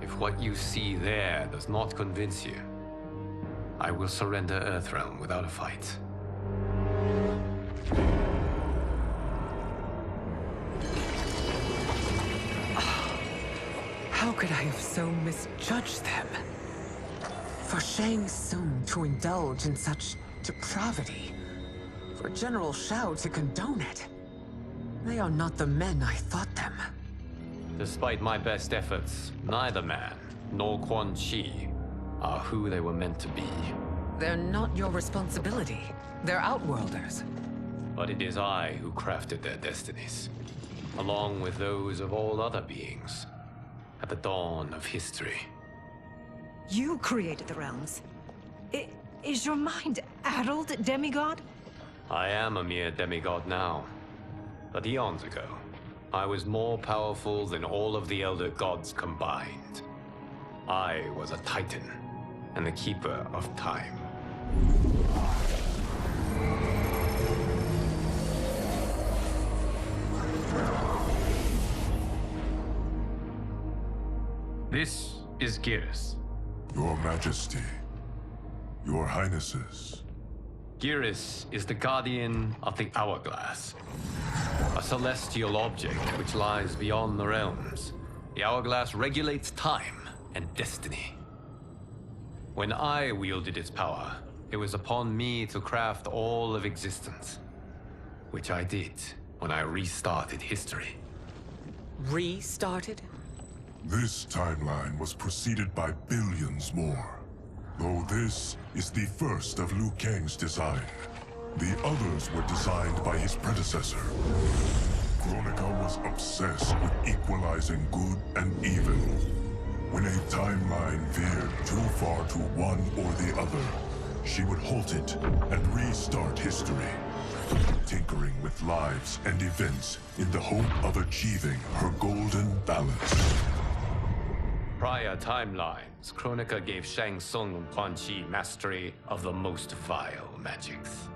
If what you see there does not convince you, I will surrender Earthrealm without a fight. How could I have so misjudged them? For Shang Tsung to indulge in such depravity, for General Shao to condone it, they are not the men I thought them. Despite my best efforts, neither man nor Quan Chi are who they were meant to be. They're not your responsibility. They're Outworlders. But it is I who crafted their destinies, along with those of all other beings, at the dawn of history. You created the realms. Is your mind addled, demigod? I am a mere demigod now, but eons ago, I was more powerful than all of the Elder Gods combined. I was a Titan, and the Keeper of Time. This is Geras. Your Majesty, Your Highnesses. Geras is the guardian of the Hourglass, a celestial object which lies beyond the realms. The Hourglass regulates time and destiny. When I wielded its power, it was upon me to craft all of existence, which I did when I restarted history. Restarted? This timeline was preceded by billions more. Though this is the first of Liu Kang's design. The others were designed by his predecessor. Kronika was obsessed with equalizing good and evil. When a timeline veered too far to one or the other, she would halt it and restart history, tinkering with lives and events in the hope of achieving her golden balance. Prior timelines, Kronika gave Shang Tsung and Quan Chi mastery of the most vile magics.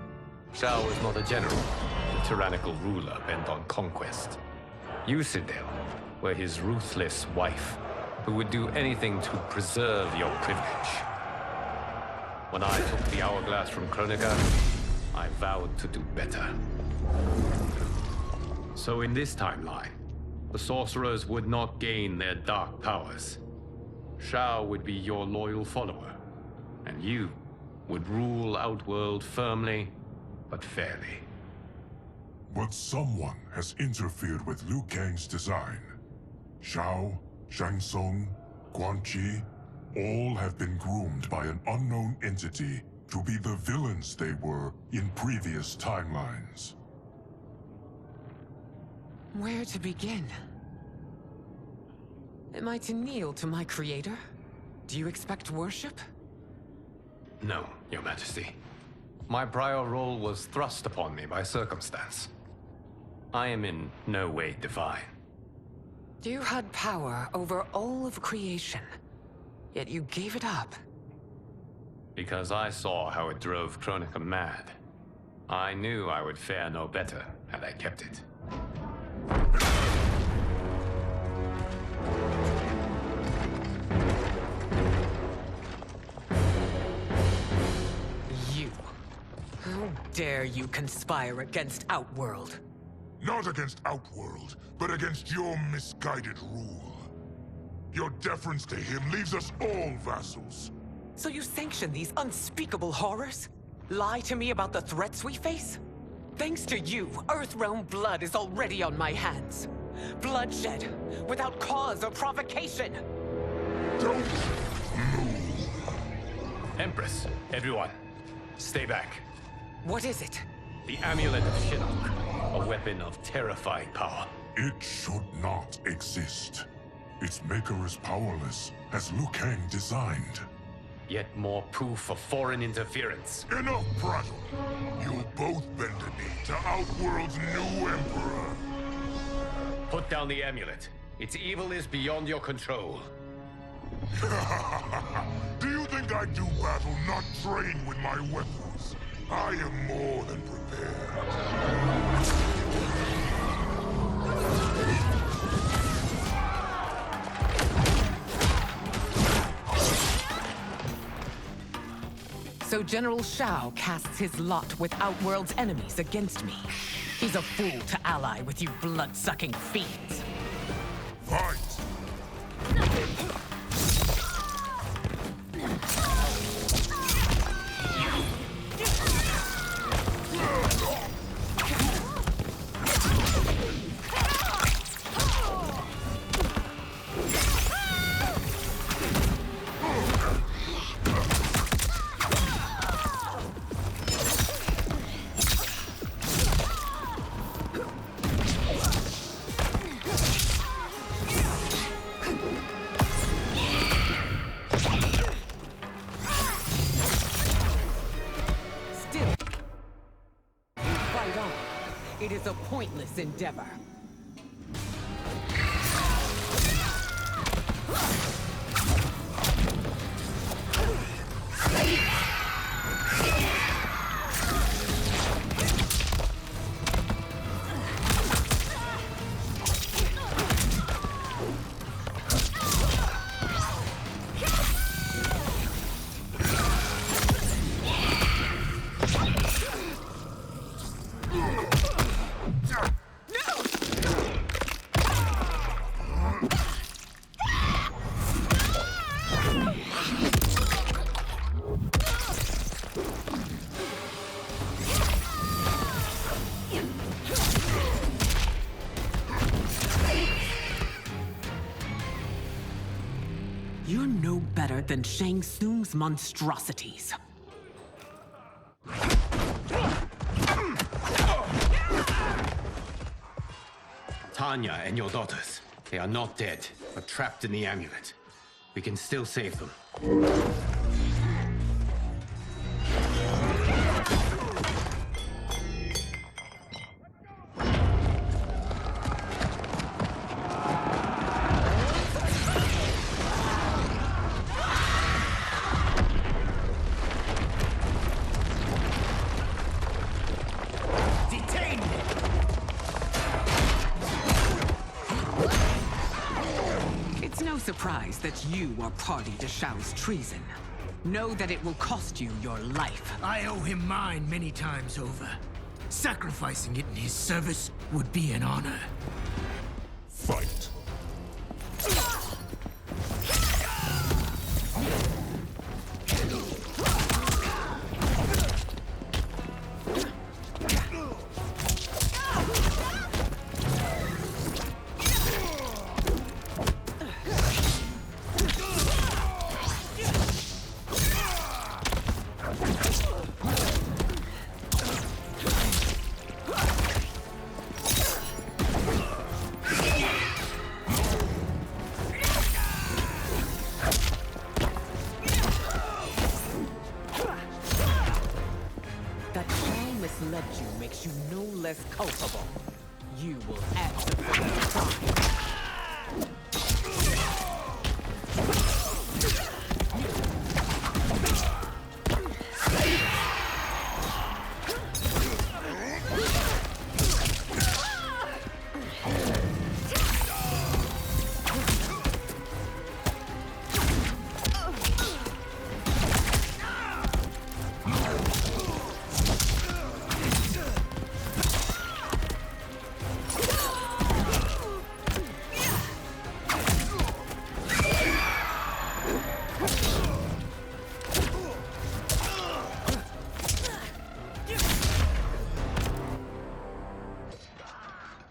Shao was not a general, a tyrannical ruler bent on conquest. You, Citadel, were his ruthless wife, who would do anything to preserve your privilege. When I took the Hourglass from Kronika, I vowed to do better. So in this timeline, the sorcerers would not gain their dark powers. Shao would be your loyal follower, and you would rule Outworld firmly, but fairly. But someone has interfered with Liu Kang's design. Shao, Shang Tsung, Quan Chi, all have been groomed by an unknown entity to be the villains they were in previous timelines. Where to begin? Am I to kneel to my creator? Do you expect worship? No, Your Majesty. My prior role was thrust upon me by circumstance. I am in no way divine. You had power over all of creation, yet you gave it up. Because I saw how it drove Kronika mad. I knew I would fare no better had I kept it. You. How dare you conspire against Outworld? Not against Outworld, but against your misguided rule. Your deference to him leaves us all vassals. So you sanction these unspeakable horrors? Lie to me about the threats we face? Thanks to you, Earthrealm blood is already on my hands. Bloodshed, without cause or provocation. Don't move. Empress, everyone, stay back. What is it? The Amulet of Shinnok, a weapon of terrifying power. It should not exist. Its maker is powerless, as Liu Kang designed. Yet more proof of foreign interference. Enough prattle. You'll both bend a knee to Outworld's new emperor. Put down the amulet. Its evil is beyond your control. Do you think I do battle not trained with my weapons? I am more than prepared. So General Shao casts his lot with Outworld's enemies against me. He's a fool to ally with you blood-sucking fiends. Fight! It is a pointless endeavor. You're no better than Shang Tsung's monstrosities. Tanya and your daughters. They are not dead, but trapped in the amulet. We can still save them. It's no surprise that you are party to Shao's treason. Know that it will cost you your life. I owe him mine many times over. Sacrificing it in his service would be an honor. Fight! That Shao misled you makes you no less culpable. You will answer for that crime.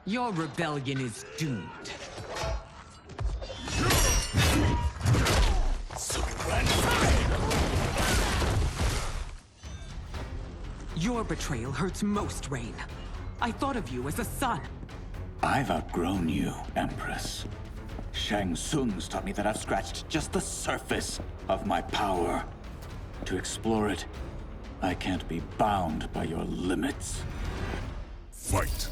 Your rebellion is doomed. Your betrayal hurts most, Rain. I thought of you as a son. I've outgrown you, Empress. Shang Tsung's taught me that I've scratched just the surface of my power. To explore it, I can't be bound by your limits. Fight!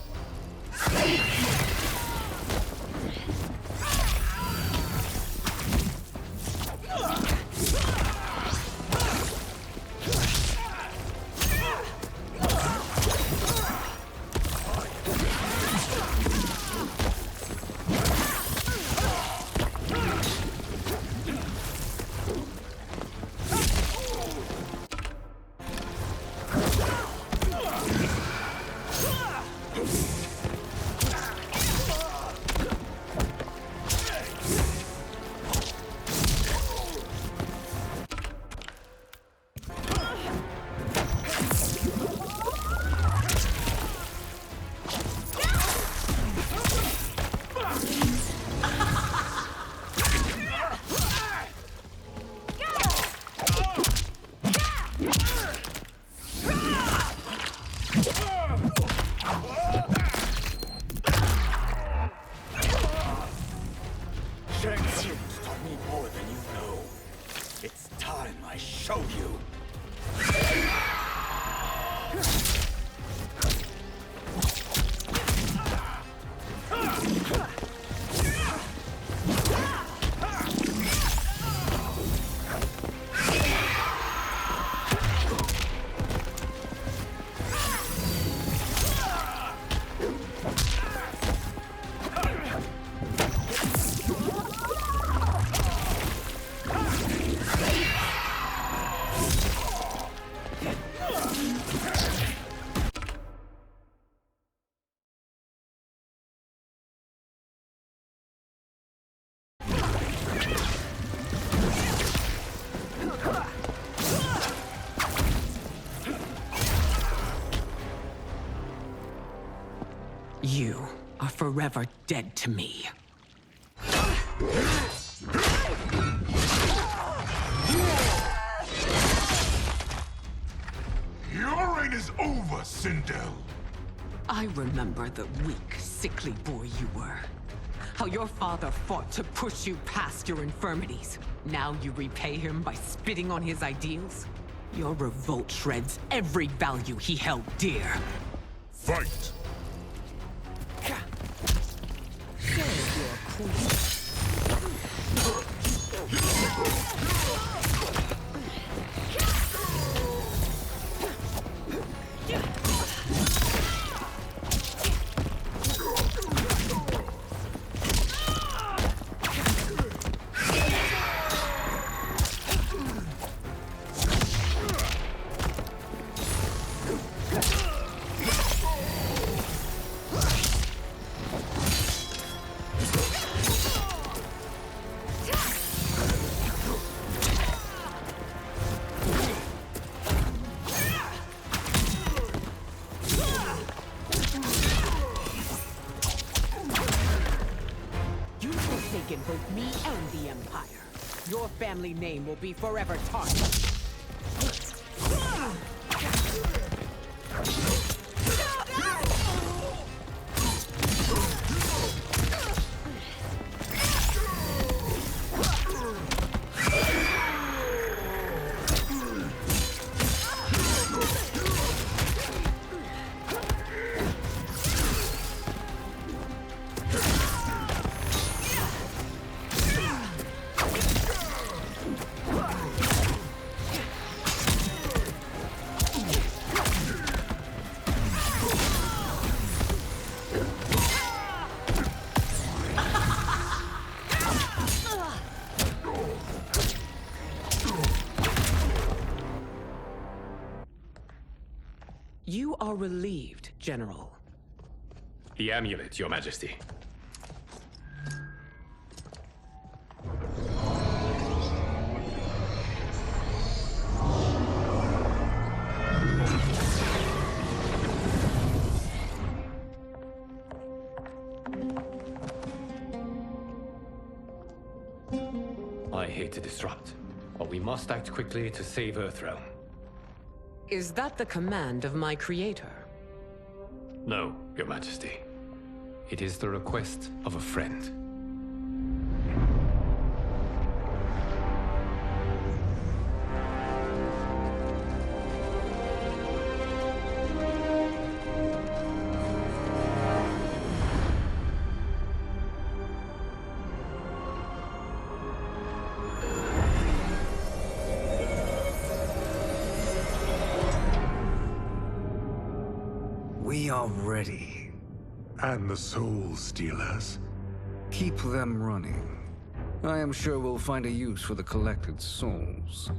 more than you know. It's time I show you. You are forever dead to me. Your reign is over, Sindel. I remember the weak, sickly boy you were. How your father fought to push you past your infirmities. Now you repay him by spitting on his ideals? Your revolt shreds every value he held dear. Fight! Both me and the Empire. Your family name will be forever tarnished. You are relieved, General. The amulet, Your Majesty. I hate to disrupt, but we must act quickly to save Earthrealm. Is that the command of my creator? No, Your Majesty. It is the request of a friend. We are ready. And the Soul Stealers? Keep them running. I am sure we'll find a use for the collected souls.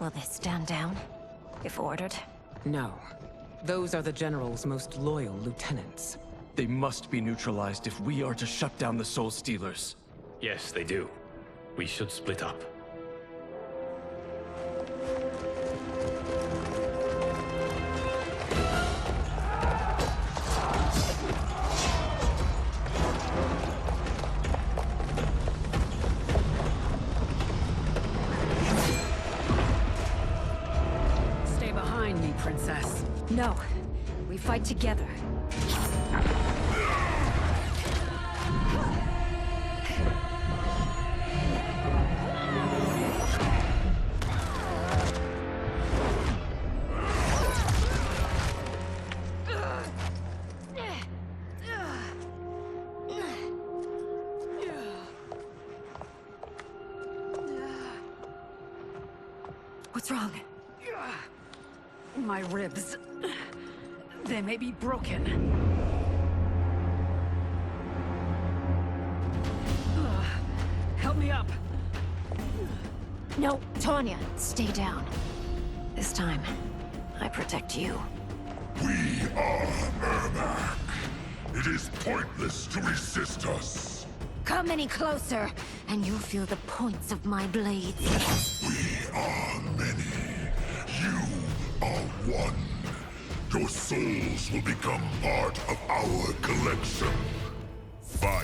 Will they stand down, if ordered? No. Those are the General's most loyal lieutenants. They must be neutralized if we are to shut down the Soul Stealers. Yes, they do. We should split up. Stay behind me, Princess. No. We fight together. What's wrong? My ribs. They may be broken. Help me up. No, Tanya, stay down. This time, I protect you. We are Ermac. It is pointless to resist us. Come any closer, and you'll feel the points of my blades. We are many. You are one. Your souls will become part of our collection. Fight.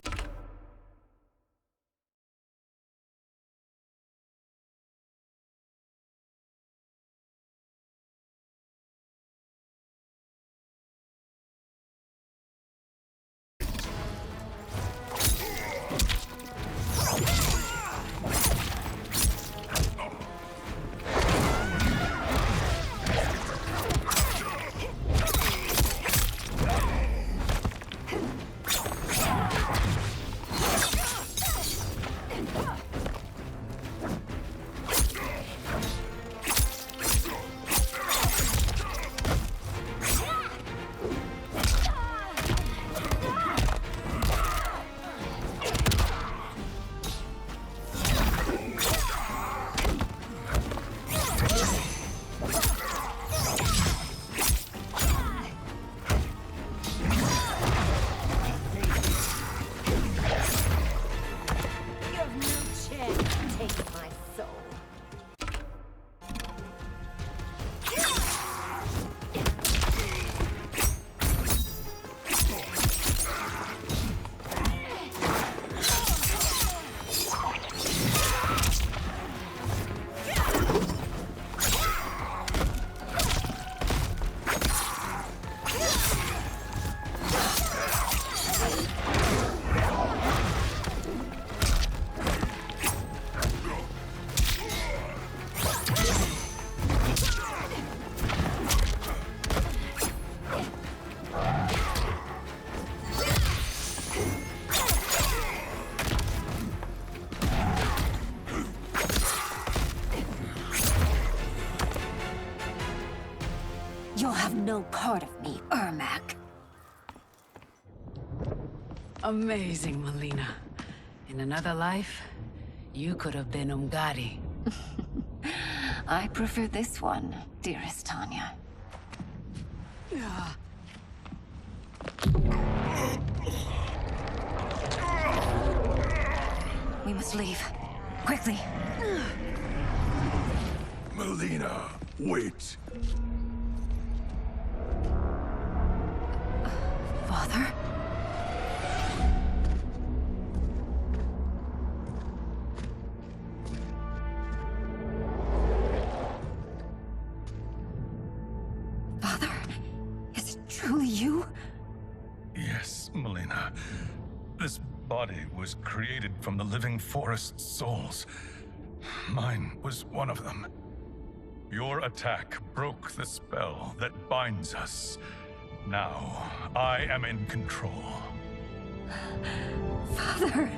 You'll have no part of me, Ermac. Amazing, Melina. In another life, you could have been Umgadi. I prefer this one, dearest Tanya. We must leave. Quickly. Melina, wait. Father? Father? Is it truly you? Yes, Melina. This body was created from the living forest's souls. Mine was one of them. Your attack broke the spell that binds us. Now, I am in control. Father!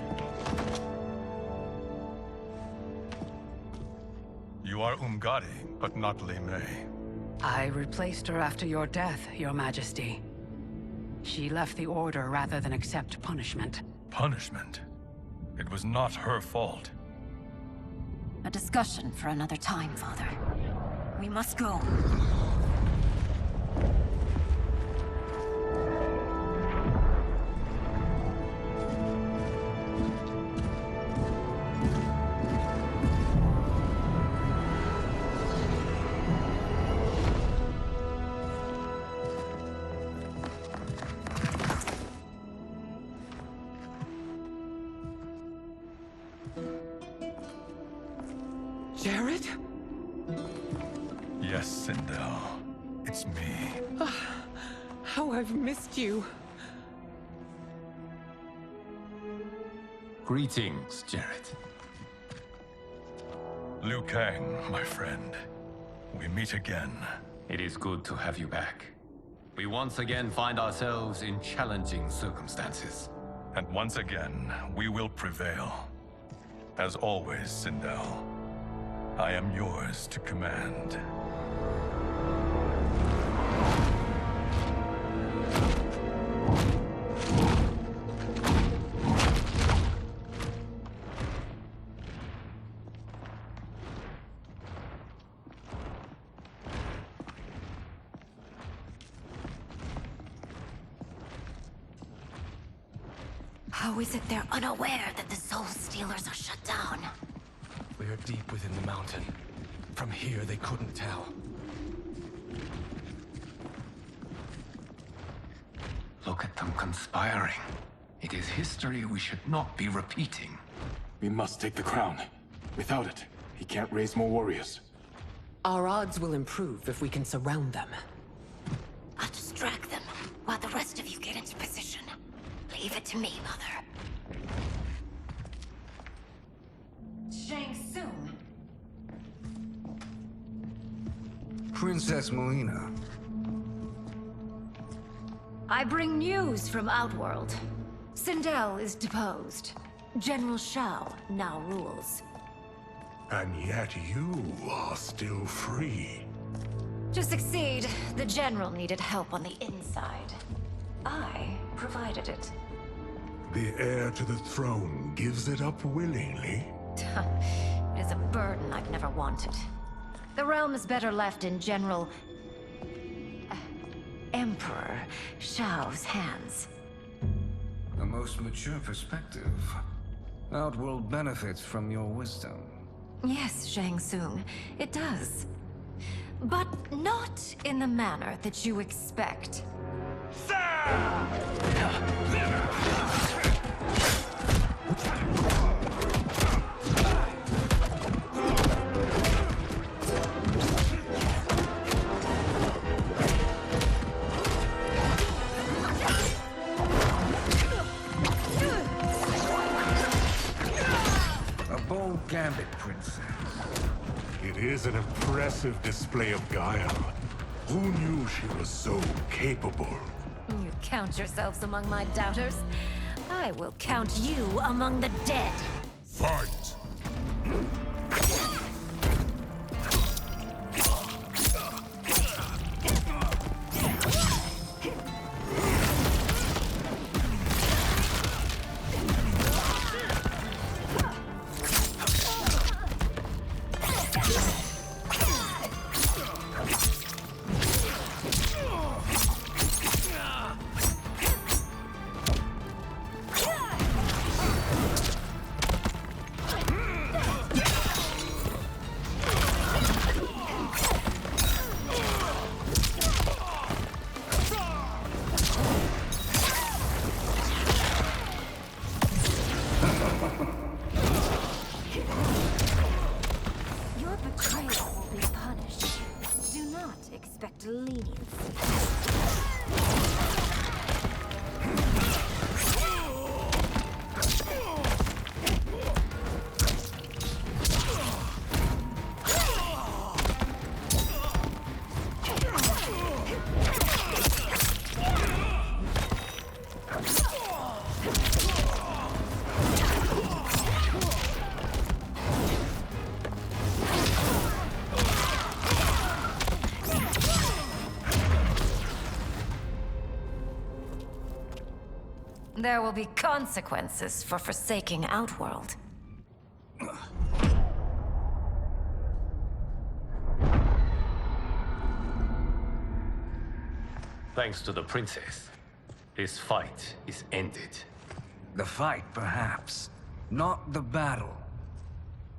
You are Umgadi, but not Li Mei. I replaced her after your death, Your Majesty. She left the Order rather than accept punishment. Punishment? It was not her fault. A discussion for another time, Father. We must go. Jared? Yes, Sindel. It's me. How I've missed you. Greetings, Jared. Liu Kang, my friend. We meet again. It is good to have you back. We once again find ourselves in challenging circumstances. And once again, we will prevail. As always, Sindel, I am yours to command. How is it they're unaware that the Soul Stealers are shut down? We are deep within the mountain. From here, they couldn't tell. Look at them conspiring. It is history we should not be repeating. We must take the crown. Without it, he can't raise more warriors. Our odds will improve if we can surround them. I'll distract them while the rest of you get into position. Leave it to me, Mother. Shang Tsung. Princess Melina. I bring news from Outworld. Sindel is deposed. General Shao now rules. And yet you are still free. To succeed, the General needed help on the inside. I provided it. The heir to the throne gives it up willingly. It is a burden I've never wanted. The realm is better left in General... Emperor Shao's hands. A most mature perspective. Outworld benefits from your wisdom. Yes, Shang Tsung, it does. But not in the manner that you expect. A bold gambit, Princess. It is an impressive display of guile. Who knew she was so capable? You count yourselves among my doubters. I will count you among the dead. Fight! Your betrayal will be punished. Do not expect leniency. There will be consequences for forsaking Thanks to the princess, this fight is ended. The fight, perhaps. Not the battle.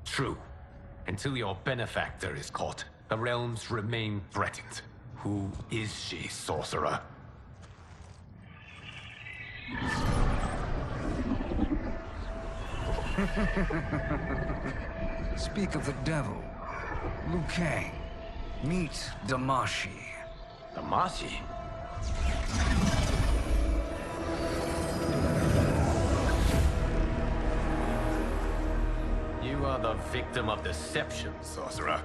True. Until your benefactor is caught, the realms remain threatened. Who is she, sorcerer? Speak of the devil. Liu Kang. Meet Damashi. Damashi? You are the victim of deception, sorcerer.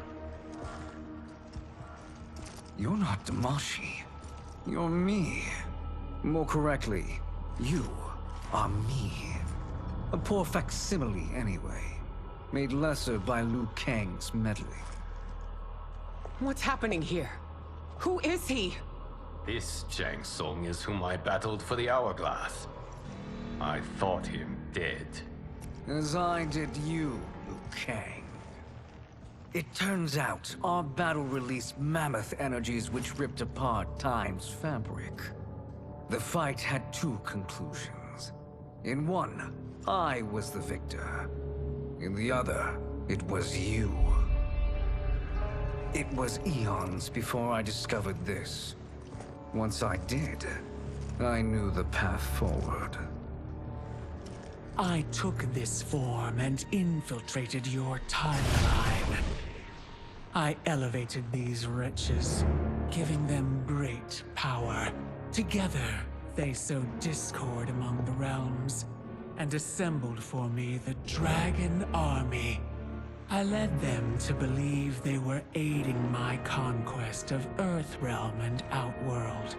You're not Damashi. You're me. More correctly, you are me. A poor facsimile, anyway. Made lesser by Liu Kang's meddling. What's happening here? Who is he? This Shang Tsung is whom I battled for the Hourglass. I thought him dead. As I did you, Liu Kang. It turns out our battle released mammoth energies which ripped apart time's fabric. The fight had two conclusions. In one, I was the victor. In the other, it was you. It was eons before I discovered this. Once I did, I knew the path forward. I took this form and infiltrated your timeline. I elevated these wretches, giving them great power. Together, they sowed discord among the realms, and assembled for me the Dragon Army. I led them to believe they were aiding my conquest of Earthrealm and Outworld.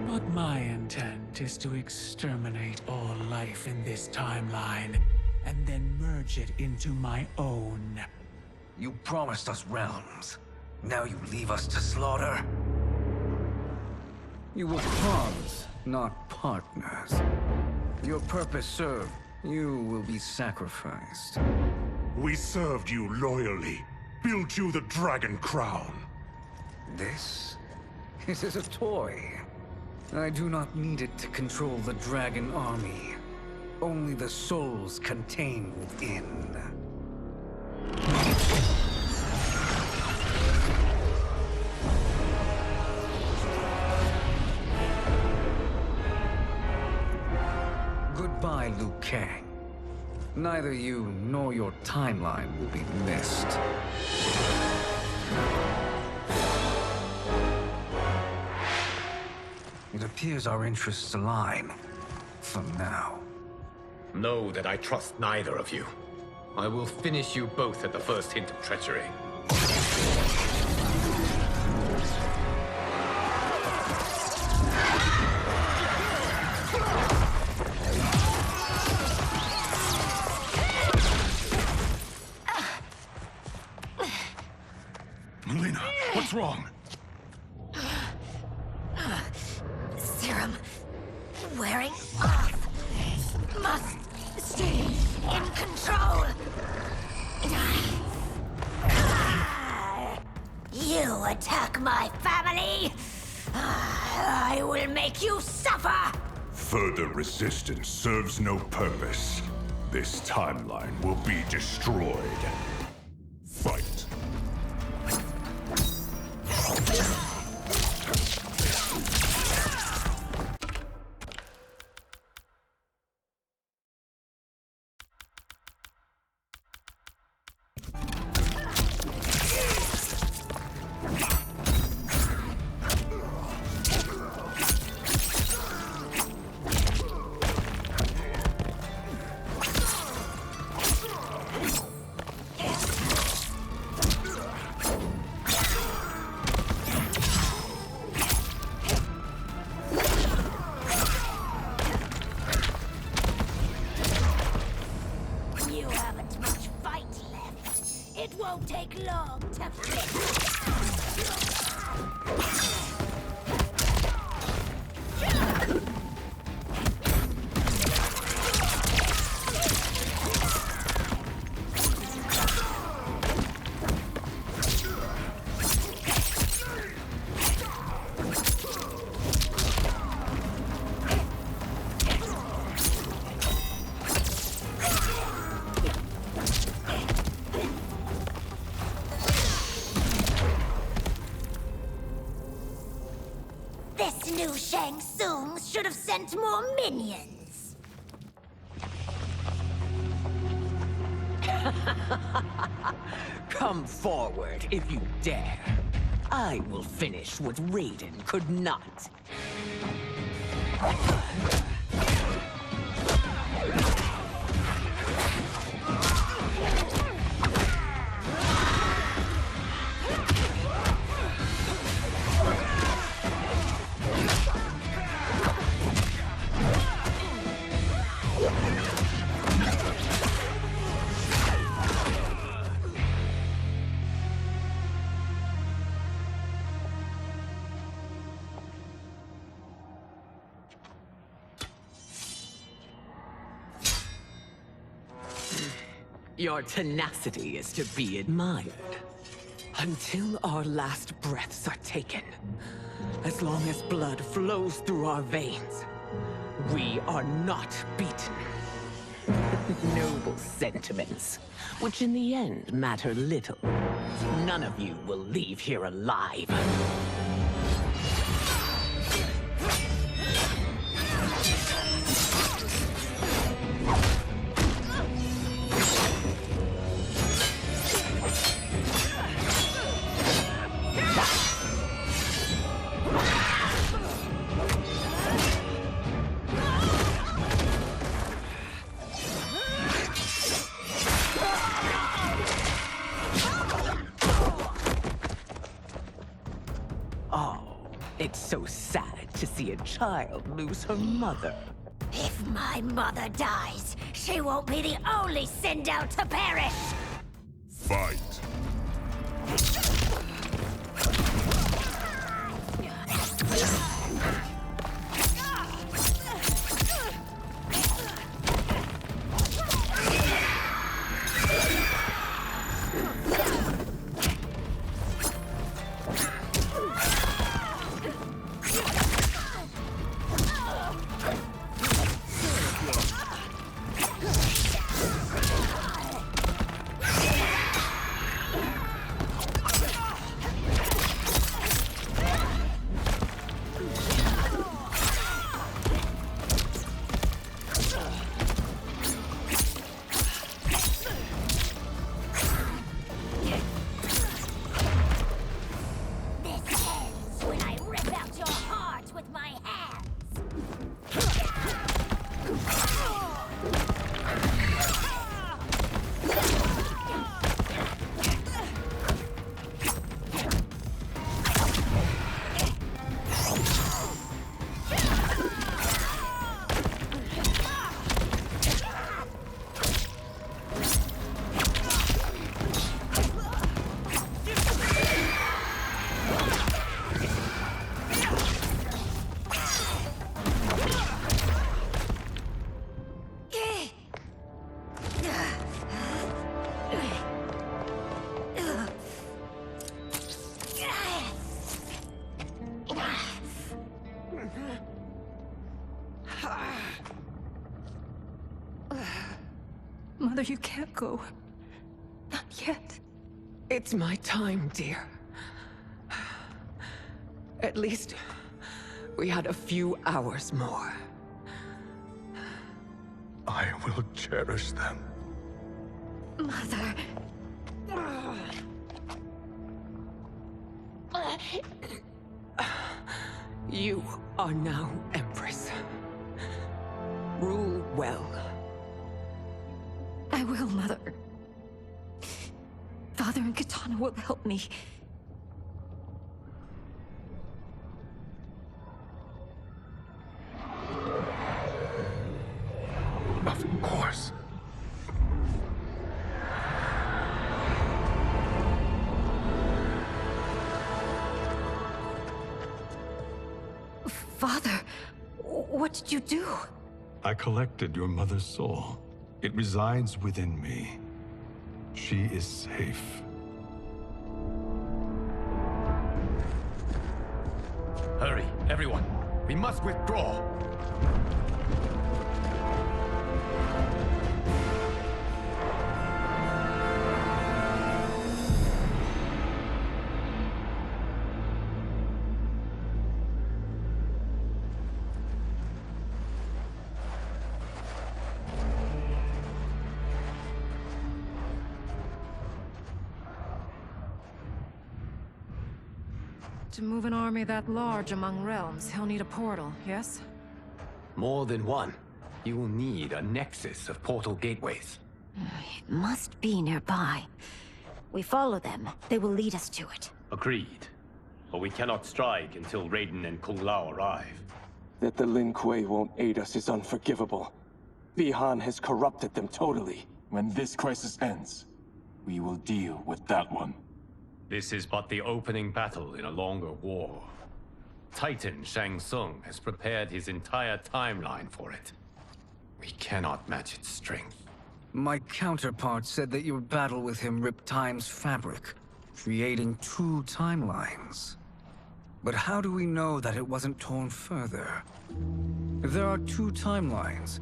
But my intent is to exterminate all life in this timeline, and then merge it into my own. You promised us realms. Now you leave us to slaughter? You were pawns, not partners. Your purpose served. You will be sacrificed. We served you loyally, built you the Dragon Crown. This is a toy. I do not need it to control the Dragon Army. Only the souls contained within. Goodbye, Liu Kang. Neither you nor your timeline will be missed. It appears our interests align. For now. Know that I trust neither of you. I will finish you both at the first hint of treachery. Melina, what's wrong? Serum wearing off. Must stay in control. You attack my family. I will make you suffer. Further resistance serves no purpose. This timeline will be destroyed. Fight. You haven't much fight left. It won't take long to finish. should have sent more minions. Come forward if you dare. I will finish what Raiden could not. Your tenacity is to be admired. Until our last breaths are taken, as long as blood flows through our veins, we are not beaten. Noble sentiments, which in the end matter little. None of you will leave here alive. It's so sad to see a child lose her mother. If my mother dies, she won't be the only Sindel to perish! Fight! Mother, you can't go. Not yet. It's my time, dear. At least, we had a few hours more. I will cherish them. Mother... You are now Empress. Rule well. I will, Mother. Father and Katana will help me. Of course. Father, what did you do? I collected your mother's soul. It resides within me. She is safe. Hurry, everyone. We must withdraw. To move an army that large among realms, he'll need a portal, yes? More than one. You will need a nexus of portal gateways. It must be nearby. We follow them. They will lead us to it. Agreed. But we cannot strike until Raiden and Kung Lao arrive. That the Lin Kuei won't aid us is unforgivable. Bihan has corrupted them totally. When this crisis ends, we will deal with that one. This is but the opening battle in a longer war. Titan Shang Tsung has prepared his entire timeline for it. We cannot match its strength. My counterpart said that your battle with him ripped time's fabric, creating 2 timelines. But how do we know that it wasn't torn further? If there are 2 timelines,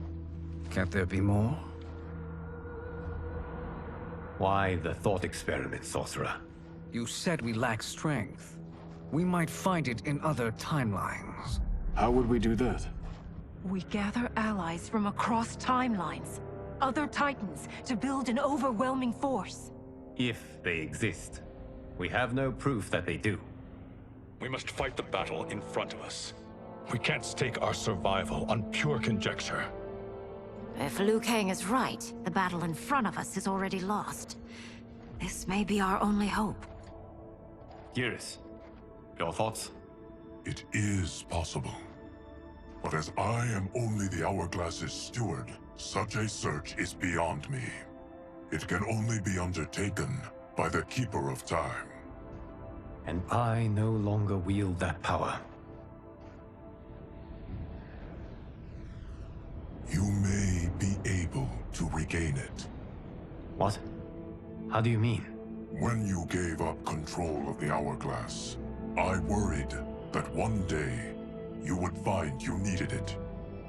can't there be more? Why the thought experiment, Sorcerer? You said we lack strength. We might find it in other timelines. How would we do that? We gather allies from across timelines, other titans, to build an overwhelming force. If they exist. We have no proof that they do. We must fight the battle in front of us. We can't stake our survival on pure conjecture. If Liu Kang is right, the battle in front of us is already lost. This may be our only hope. Geras, your thoughts? It is possible. But as I am only the Hourglass's steward, such a search is beyond me. It can only be undertaken by the Keeper of Time. And I no longer wield that power. You may be able to regain it. What? How do you mean? When you gave up control of the Hourglass, I worried that one day you would find you needed it.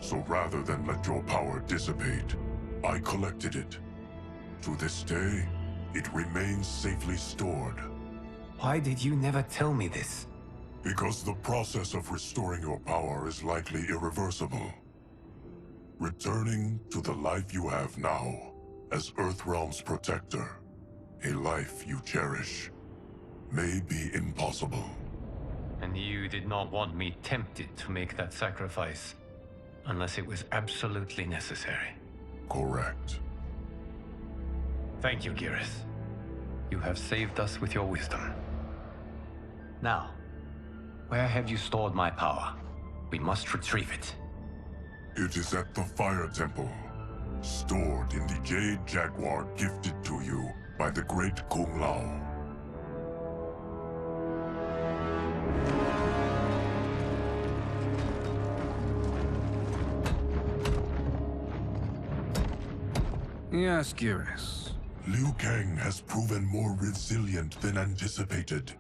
So rather than let your power dissipate, I collected it. To this day, it remains safely stored. Why did you never tell me this? Because the process of restoring your power is likely irreversible. Returning to the life you have now, as Earthrealm's protector, a life you cherish, may be impossible. And you did not want me tempted to make that sacrifice, unless it was absolutely necessary. Correct. Thank you, Geras. You have saved us with your wisdom. Now, where have you stored my power? We must retrieve it. It is at the Fire Temple, stored in the Jade Jaguar gifted to you by the great Kung Lao. Yes, Geras. Liu Kang has proven more resilient than anticipated.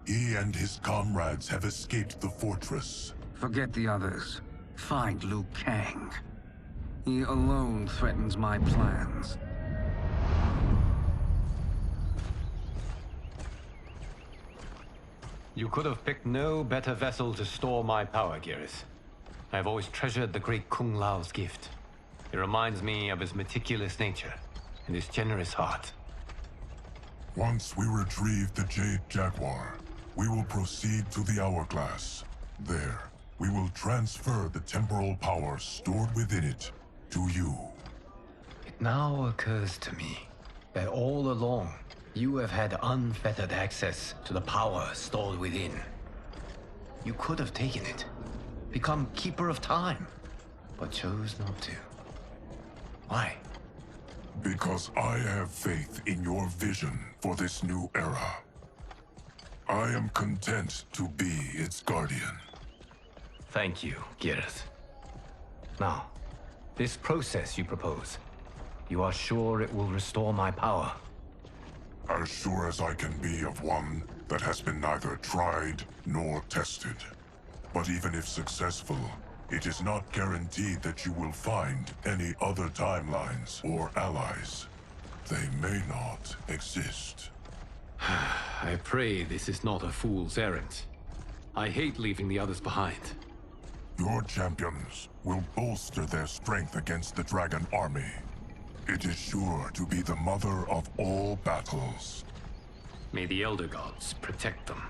He and his comrades have escaped the fortress. Forget the others. Find Liu Kang. He alone threatens my plans. You could have picked no better vessel to store my power, Geras. I have always treasured the great Kung Lao's gift. It reminds me of his meticulous nature and his generous heart. Once we retrieve the Jade Jaguar, we will proceed to the Hourglass. There, we will transfer the temporal power stored within it to you. It now occurs to me that all along, you have had unfettered access to the power stored within. You could have taken it, become Keeper of Time, but chose not to. Why? Because I have faith in your vision for this new era. I am content to be its guardian. Thank you, Geras. Now, this process you propose, you are sure it will restore my power? As sure as I can be of one that has been neither tried nor tested. But even if successful, it is not guaranteed that you will find any other timelines or allies. They may not exist. I pray this is not a fool's errand. I hate leaving the others behind. Your champions will bolster their strength against the Dragon Army. It is sure to be the mother of all battles. May the Elder Gods protect them.